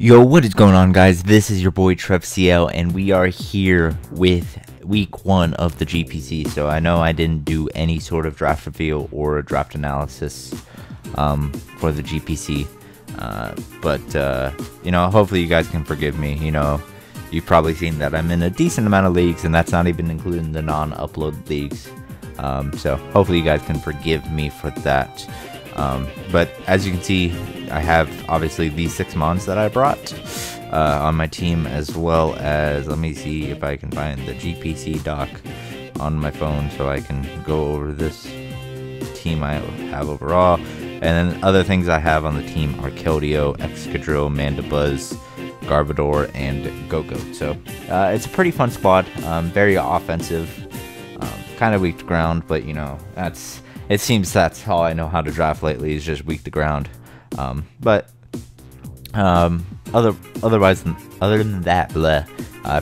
Yo, what is going on, guys? This is your boy TrevCL, and we are here with week 1 of the GPC. So I know I didn't do any sort of draft reveal or draft analysis for the GPC, but you know, hopefully you guys can forgive me. You know, you've probably seen that I'm in a decent amount of leagues, and that's not even including the non-upload leagues. So hopefully you guys can forgive me for that. But as you can see, I have obviously these 6 mons that I brought on my team, as well as, let me see if I can find the GPC doc on my phone so I can go over this team I have overall. And then other things I have on the team are Keldeo, Excadrill, Mandibuzz, Garbodor, and Go-Go. So it's a pretty fun squad, very offensive, kind of weak to ground, but you know, it seems that's all I know how to draft lately, is just weak to ground. Other than that,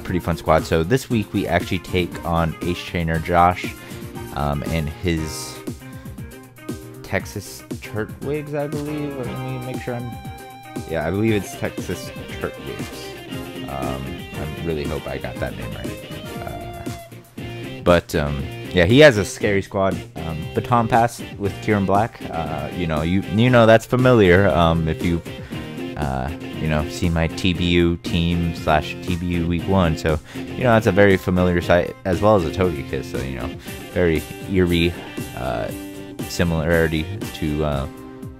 pretty fun squad. So this week we actually take on Ace Trainer Josh and his Texas Turtwigs, I believe. Let me make sure I believe it's Texas Turtwigs. I really hope I got that name right. Yeah, he has a scary squad. Baton Pass with Kieran Black. You know that's familiar. If you you know, see my TBU team / TBU week 1, so you know that's a very familiar site, as well as a Togekiss. So you know, very eerie similarity to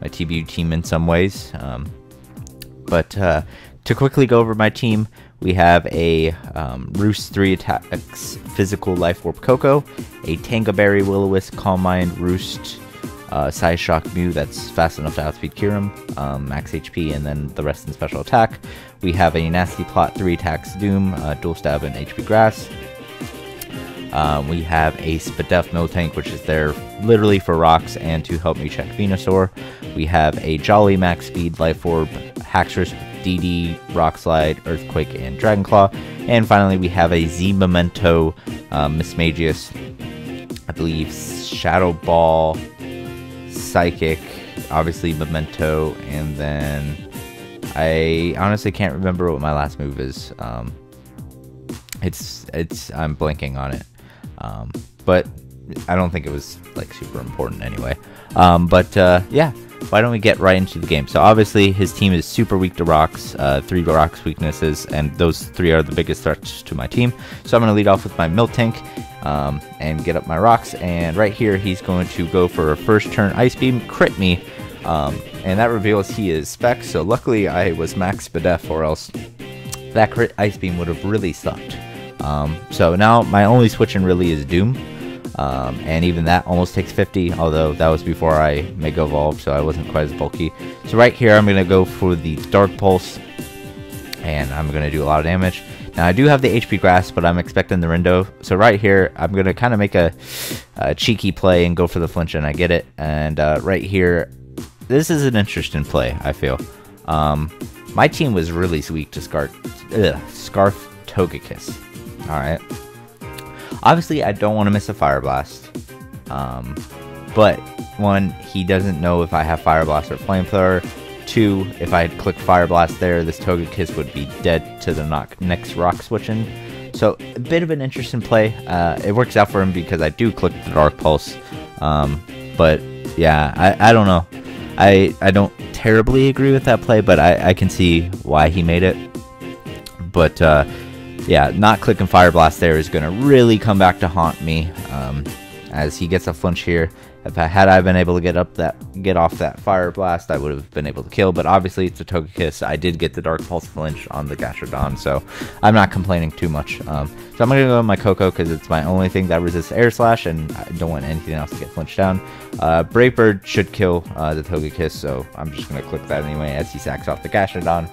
my TBU team in some ways. But to quickly go over my team, we have a Roost 3 attacks Physical Life Orb Coco, a Tangaberry Will-O-Wisp Calm Mind Roost Size Shock Mew that's fast enough to outspeed Kyurem, max HP, and then the rest in special attack. We have a Nasty Plot 3 attacks Doom, Dual Stab, and HP Grass. We have a Spadef Miltank, which is there literally for rocks and to help me check Venusaur. We have a Jolly Max Speed Life Orb Haxorus, DD, Rock Slide, Earthquake, and Dragon Claw. And finally, we have a Z Memento Mismagius, I believe Shadow Ball, Psychic, obviously Memento, and then I honestly can't remember what my last move is. I'm blanking on it. But I don't think it was like super important anyway. Yeah, why don't we get right into the game? So obviously his team is super weak to rocks, 3 rocks weaknesses, and those 3 are the biggest threats to my team. So I'm going to lead off with my Miltank and get up my rocks, and right here he's going to go for a first turn Ice Beam, crit me, and that reveals he is Spec. So luckily I was max Spadef, or else that crit Ice Beam would have really sucked. So now my only switch in really is Doom, and even that almost takes 50, although that was before I Mega Evolved, so I wasn't quite as bulky. So right here I'm going to go for the Dark Pulse, and I'm going to do a lot of damage. Now I do have the HP Grass, but I'm expecting the Rindo, so right here I'm going to kind of make a cheeky play and go for the flinch, and I get it. And right here, this is an interesting play, I feel. My team was really weak to Scarf Togekiss. Alright. Obviously, I don't want to miss a Fire Blast. But, 1, he doesn't know if I have Fire Blast or Flamethrower. 2, if I had clicked Fire Blast there, this Togekiss would be dead to the next rock switching. So, a bit of an interesting play. It works out for him because I do click the Dark Pulse. But, yeah, I don't know. I don't terribly agree with that play, but I can see why he made it. But, yeah, not clicking Fire Blast there is going to really come back to haunt me, as he gets a flinch here. Had I been able to get off that Fire Blast, I would have been able to kill, but obviously it's a Togekiss. I did get the Dark Pulse flinch on the Gastrodon, so I'm not complaining too much. So I'm going to go with my Coco because it's my only thing that resists Air Slash, and I don't want anything else to get flinched down. Brave Bird should kill the Togekiss, so I'm just going to click that anyway as he sacks off the Gastrodon.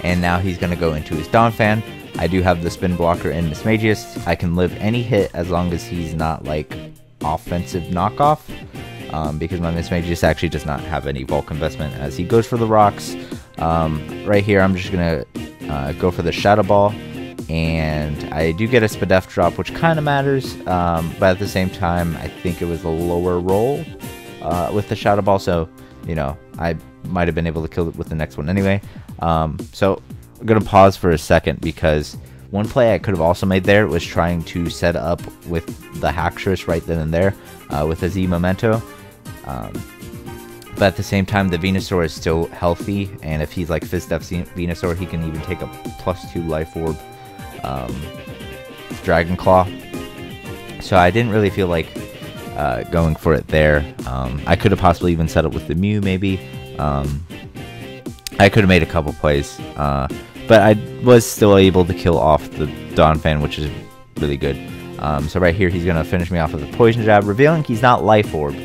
And now he's going to go into his Donphan. I do have the Spin Blocker and Mismagius. I can live any hit as long as he's not like offensive knockoff, because my Mismagius actually does not have any bulk investment as he goes for the rocks. Right here I'm just going to go for the Shadow Ball, and I do get a Spadef drop, which kind of matters, but at the same time I think it was a lower roll with the Shadow Ball, so you know, I might have been able to kill it with the next one anyway. So I'm going to pause for a second, because one play I could have also made there was trying to set up with the Haxorus right then and there with a Z Memento. But at the same time, the Venusaur is still healthy, and if he's like Fizdef Venusaur, he can even take a +2 Life Orb Dragon Claw. So I didn't really feel like going for it there. I could have possibly even set up with the Mew, maybe. I could have made a couple plays, but I was still able to kill off the Donphan, which is really good. So right here, he's going to finish me off with a Poison Jab, revealing he's not Life Orb.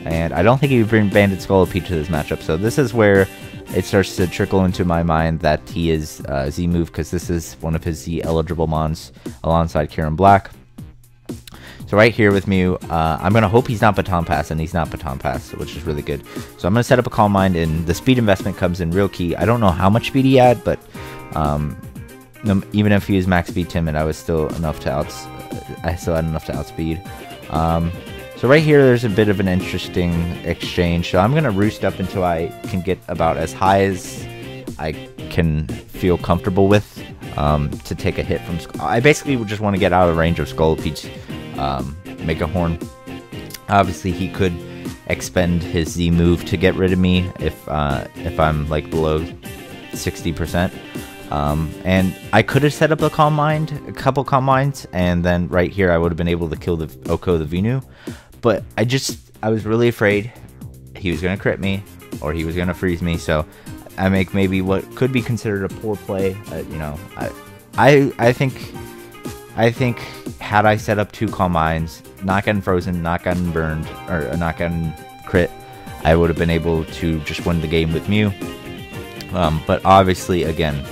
And I don't think he would bring Banded Scolipede to this matchup. So this is where it starts to trickle into my mind that he is Z-move, because this is one of his Z-eligible mons alongside Kieran Black. So right here with Mew, I'm going to hope he's not Baton Pass, and he's not Baton Pass, which is really good. So I'm going to set up a Calm Mind, and the speed investment comes in real key. I don't know how much speed he had, but even if he was max speed timid, I still had enough to outspeed. So right here, there's a bit of an interesting exchange. So I'm going to roost up until I can get about as high as I can feel comfortable with to take a hit from... I basically just want to get out of range of Scolipede's Mega Horn. Obviously, he could expend his Z move to get rid of me if I'm like below 60%. And I could have set up a Calm Mind, a couple Calm Minds, and then right here I would have been able to kill the Oko, the Venu. But I was really afraid he was going to crit me, or he was going to freeze me, so I make maybe what could be considered a poor play. You know, I think had I set up 2 Calm Minds, not gotten frozen, not gotten burned, or not gotten crit, I would have been able to just win the game with Mew. But obviously, again,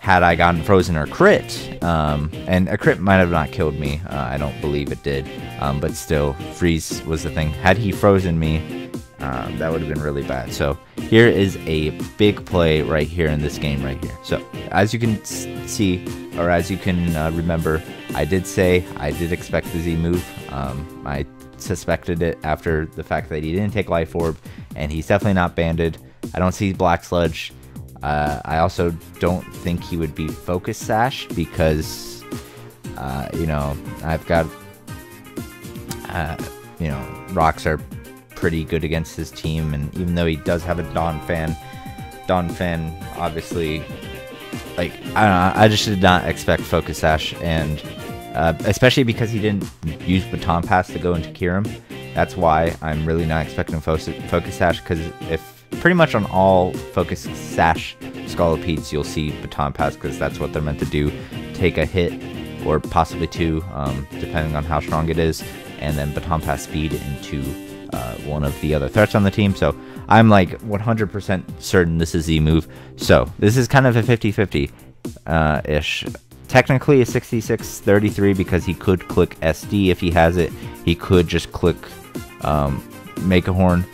had I gotten frozen or crit, and a crit might have not killed me, I don't believe it did, but still, freeze was the thing. Had he frozen me, that would have been really bad. So here is a big play right here in this game right here. So as you can see, or as you can remember, I did say I did expect the Z move. I suspected it after the fact that he didn't take Life Orb, and he's definitely not banded. I don't see Black Sludge. I also don't think he would be Focus Sash, because, you know, I've got, you know, rocks are pretty good against his team, and even though he does have a Donphan, obviously, like, I don't know, I just did not expect Focus Sash, and especially because he didn't use Baton Pass to go into Kyurem. That's why I'm really not expecting Focus Sash, because if pretty much on all Focus Sash Scolipedes, you'll see Baton Pass, because that's what they're meant to do. Take a hit, or possibly 2, depending on how strong it is, and then Baton Pass speed into one of the other threats on the team. So I'm like 100% certain this is Z move. So this is kind of a 50-50-ish. Technically a 66-33, because he could click SD if he has it. He could just click Mega Horn,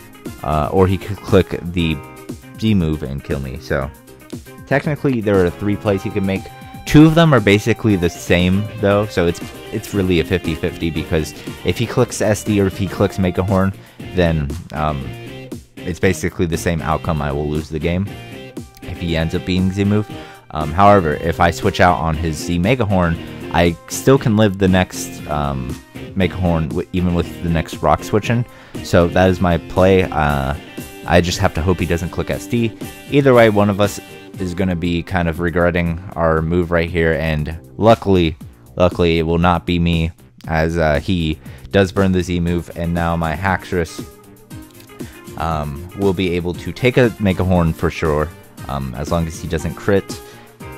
or he could click the Z move and kill me. So technically there are 3 plays he can make. 2 of them are basically the same though, so it's really a 50-50, because if he clicks SD or if he clicks Mega Horn, then it's basically the same outcome. I will lose the game if he ends up being Z move. However, if I switch out on his Z Mega Horn, I still can live the next Mega Horn even with the next rock switching. So that is my play. I just have to hope he doesn't click SD. Either way, one of us is going to be kind of regretting our move right here, and luckily it will not be me, as he does burn the Z move, and now my Haxorus will be able to take a Mega Horn for sure, as long as he doesn't crit.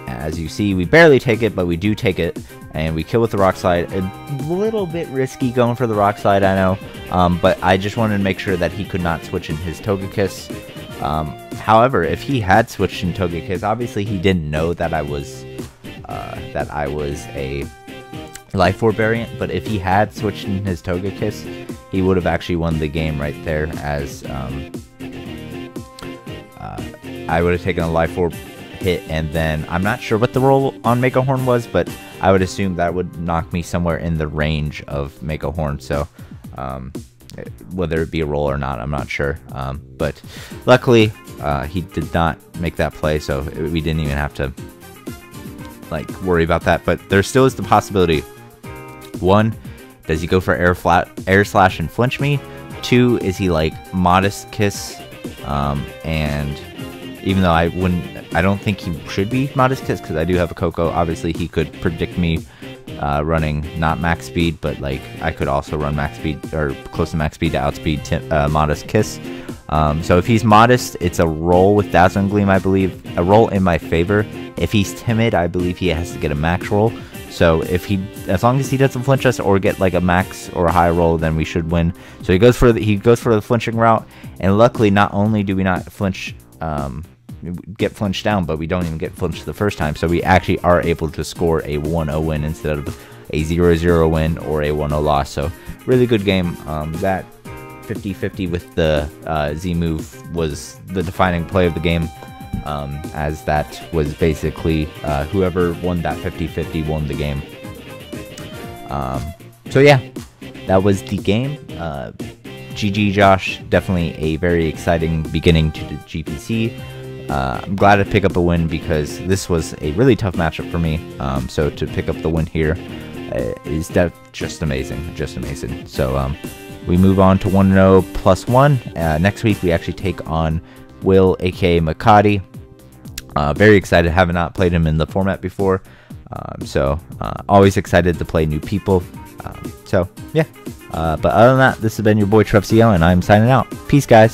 As you see, we barely take it, but we do take it, and we kill with the Rock Slide. A little bit risky going for the Rock Slide, I know, but I just wanted to make sure that he could not switch in his Togekiss. However, if he had switched in Togekiss, obviously he didn't know that I was a Life Orb variant, but if he had switched in his Togekiss, he would have actually won the game right there, as I would have taken a Life Orb hit, and then I'm not sure what the roll on Mega Horn was, but I would assume that would knock me somewhere in the range of Mega Horn. So whether it be a roll or not, I'm not sure, but luckily he did not make that play, so we didn't even have to like worry about that. But there still is the possibility. 1, does he go for air slash and flinch me? 2, is he like modest kiss? And even though I don't think he should be modest kiss because I do have a Coco. Obviously, he could predict me running not max speed, but like I could also run max speed or close to max speed to outspeed modest kiss. So if he's modest, it's a roll with Dazzling Gleam, I believe, a roll in my favor. If he's timid, I believe he has to get a max roll. So as long as he doesn't flinch us or get like a max or a high roll, then we should win. So he goes for the flinching route, and luckily, not only do we not flinch, get flinched down, but we don't even get flinched the first time. So we actually are able to score a 1-0 win instead of a 0-0 win or a 1-0 loss. So really good game. That 50-50 with the Z move was the defining play of the game. As that was basically whoever won that 50-50 won the game. So yeah, that was the game. GG Josh, definitely a very exciting beginning to the GPC. I'm glad to pick up a win because this was a really tough matchup for me. So to pick up the win here is just amazing, just amazing. So we move on to 1-0 +1. Next week we actually take on Will, aka Makati. Very excited, have not played him in the format before, so always excited to play new people. So yeah, but other than that, this has been your boy TrevCL, and I'm signing out. Peace, guys.